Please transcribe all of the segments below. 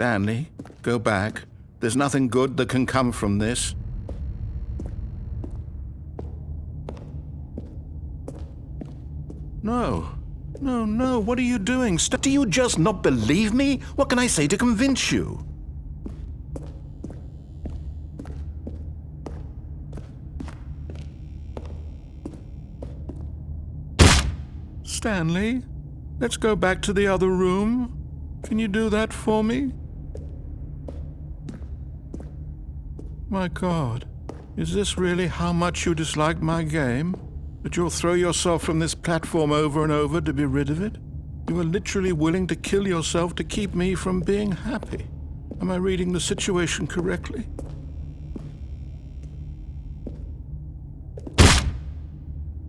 Stanley, go back. There's nothing good that can come from this. No. No, what are you doing? Do you just not believe me? What can I say to convince you? Stanley, let's go back to the other room. Can you do that for me? My God, is this really how much you dislike my game? That you'll throw yourself from this platform over and over to be rid of it? You are literally willing to kill yourself to keep me from being happy. Am I reading the situation correctly?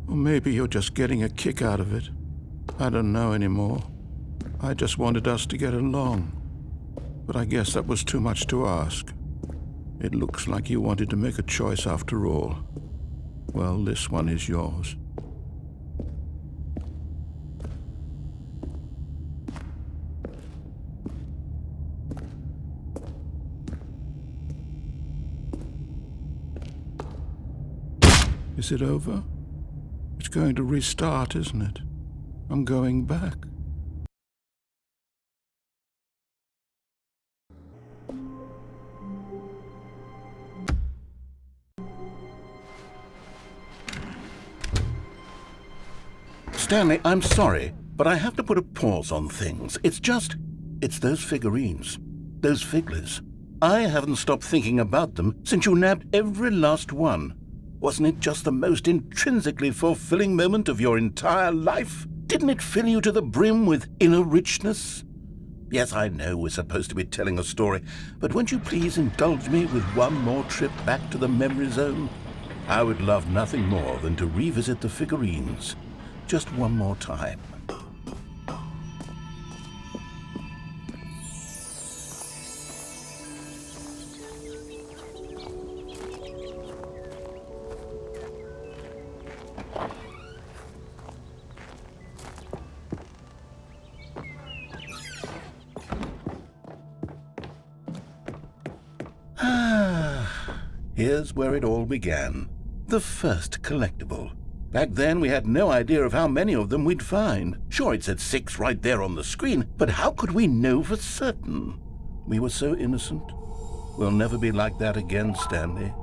Or maybe you're just getting a kick out of it. I don't know anymore. I just wanted us to get along. But I guess that was too much to ask. It looks like you wanted to make a choice after all. Well, this one is yours. Is it over? It's going to restart, isn't it? I'm going back. Stanley, I'm sorry, but I have to put a pause on things. It's those figurines, those figglers. I haven't stopped thinking about them since you nabbed every last one. Wasn't it just the most intrinsically fulfilling moment of your entire life? Didn't it fill you to the brim with inner richness? Yes, I know we're supposed to be telling a story, but won't you please indulge me with one more trip back to the memory zone? I would love nothing more than to revisit the figurines. Just one more time. Here's where it all began. The first collectible. Back then, we had no idea of how many of them we'd find. Sure, it said 6 right there on the screen, but how could we know for certain? We were so innocent. We'll never be like that again, Stanley.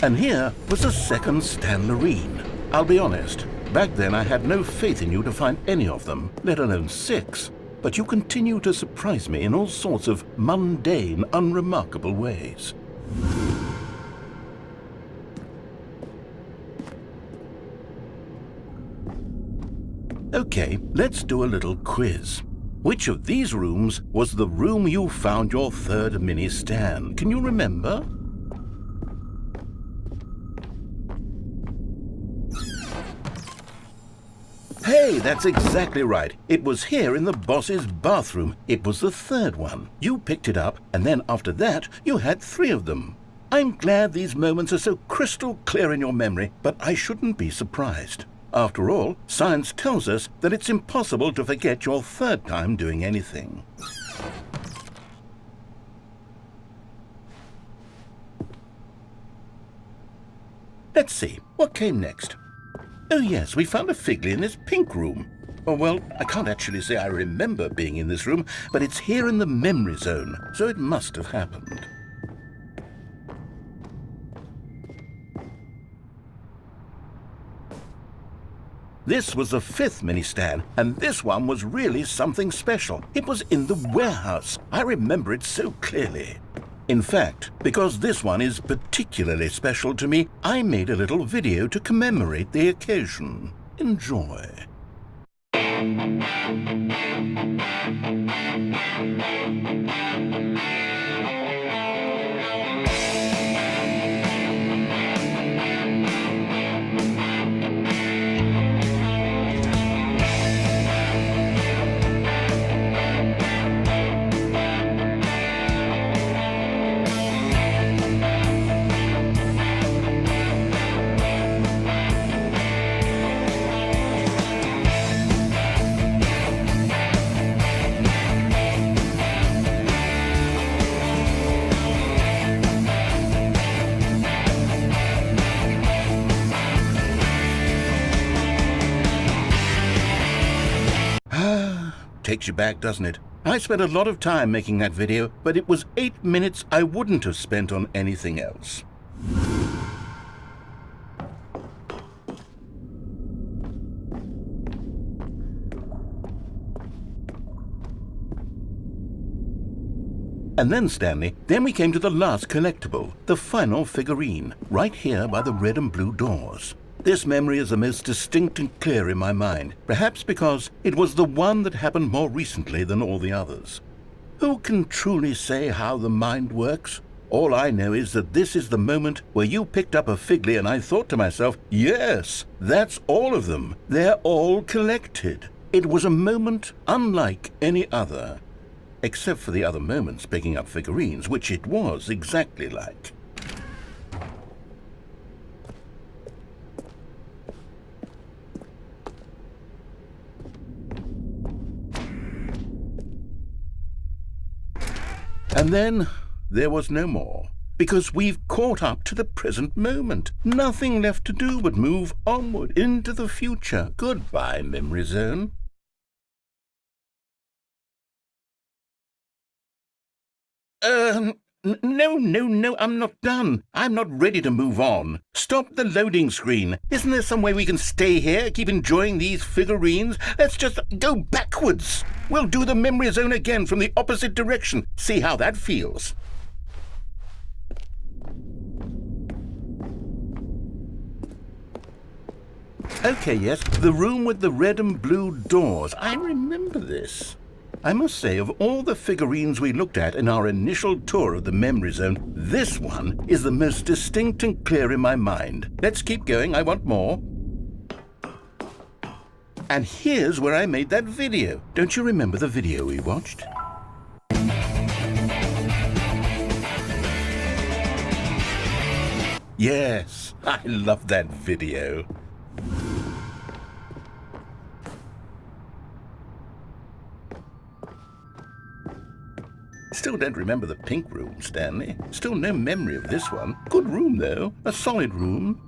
And here was a second Stanlerine. I'll be honest, back then I had no faith in you to find any of them, let alone 6. But you continue to surprise me in all sorts of mundane, unremarkable ways. Okay, let's do a little quiz. Which of these rooms was the room you found your third mini Stan? Can you remember? Hey, that's exactly right. It was here in the boss's bathroom. It was the third one. You picked it up, and then after that, you had 3 of them. I'm glad these moments are so crystal clear in your memory, but I shouldn't be surprised. After all, science tells us that it's impossible to forget your third time doing anything. Let's see, what came next? Oh yes, we found a Figley in this pink room. Oh well, I can't actually say I remember being in this room, but it's here in the memory zone, so it must have happened. This was the 5th mini Stan, and this one was really something special. It was in the warehouse. I remember it so clearly. In fact, because this one is particularly special to me, I made a little video to commemorate the occasion. Enjoy. takes you back, doesn't it? I spent a lot of time making that video, but it was 8 minutes I wouldn't have spent on anything else. And then, Stanley, we came to the last collectible, the final figurine, right here by the red and blue doors. This memory is the most distinct and clear in my mind, perhaps because it was the one that happened more recently than all the others. Who can truly say how the mind works? All I know is that this is the moment where you picked up a Figly and I thought to myself, yes, that's all of them. They're all collected. It was a moment unlike any other. Except for the other moments picking up figurines, which it was exactly like. And then there was no more, because we've caught up to the present moment. Nothing left to do but move onward into the future. Goodbye, Memory Zone. No, I'm not done. I'm not ready to move on. Stop the loading screen. Isn't there some way we can stay here, keep enjoying these figurines? Let's just go backwards. We'll do the Memory Zone again from the opposite direction. See how that feels. Okay, yes, the room with the red and blue doors. I remember this. I must say, of all the figurines we looked at in our initial tour of the Memory Zone, this one is the most distinct and clear in my mind. Let's keep going, I want more. And here's where I made that video. Don't you remember the video we watched? Yes, I love that video. Still don't remember the pink room, Stanley. Still no memory of this one. Good room, though. A solid room.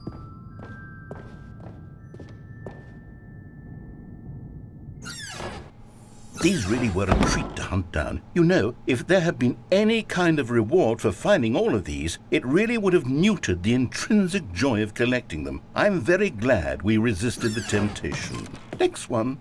These really were a treat to hunt down. You know, if there had been any kind of reward for finding all of these, it really would have neutered the intrinsic joy of collecting them. I'm very glad we resisted the temptation. Next one.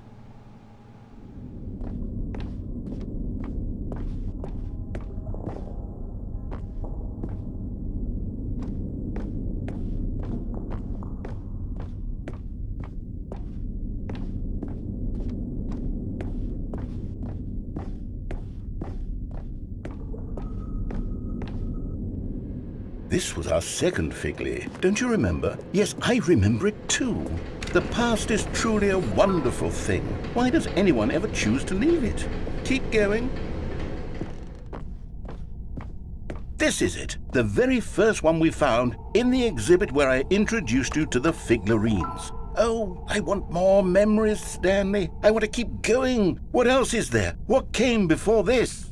This was our second Figly. Don't you remember? Yes, I remember it too. The past is truly a wonderful thing. Why does anyone ever choose to leave it? Keep going. This is it, the very first one we found in the exhibit where I introduced you to the figurines. Oh, I want more memories, Stanley. I want to keep going. What else is there? What came before this?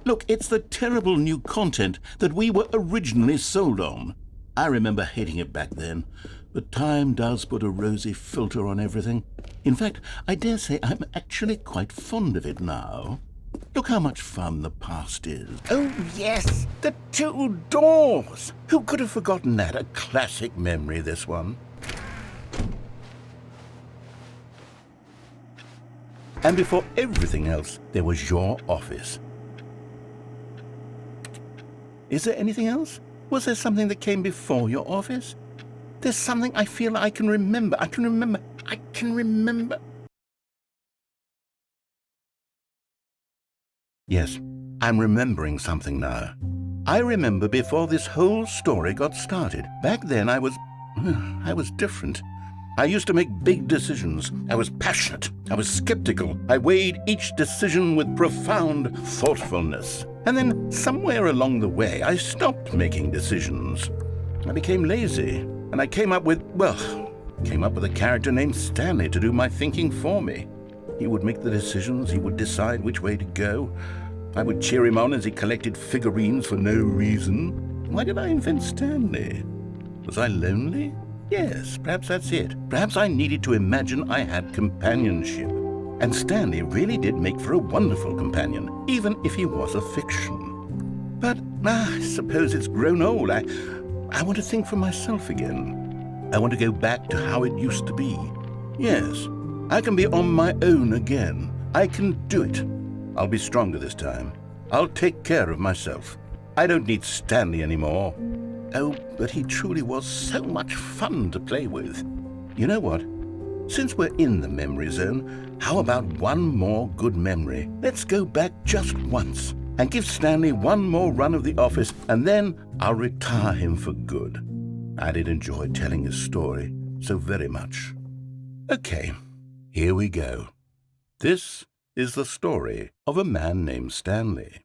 Look, it's the terrible new content that we were originally sold on. I remember hating it back then, but time does put a rosy filter on everything. In fact, I dare say I'm actually quite fond of it now. Look how much fun the past is. Oh, yes, the two doors. Who could have forgotten that? A classic memory, this one. And before everything else, there was your office. Is there anything else? Was there something that came before your office? There's something I feel I can remember. I can remember. Yes, I'm remembering something now. I remember before this whole story got started. Back then I was different. I used to make big decisions. I was passionate. I was skeptical. I weighed each decision with profound thoughtfulness. And then somewhere along the way, I stopped making decisions. I became lazy, and I came up with a character named Stanley to do my thinking for me. He would make the decisions. He would decide which way to go. I would cheer him on as he collected figurines for no reason. Why did I invent Stanley? Was I lonely? Yes, perhaps that's it. Perhaps I needed to imagine I had companionship. And Stanley really did make for a wonderful companion, even if he was a fiction. But I suppose it's grown old. I want to think for myself again. I want to go back to how it used to be. Yes, I can be on my own again. I can do it. I'll be stronger this time. I'll take care of myself. I don't need Stanley anymore. Oh, but he truly was so much fun to play with. You know what? Since we're in the memory zone, how about one more good memory? Let's go back just once and give Stanley one more run of the office, and then I'll retire him for good. I did enjoy telling his story so very much. Okay, here we go. This is the story of a man named Stanley.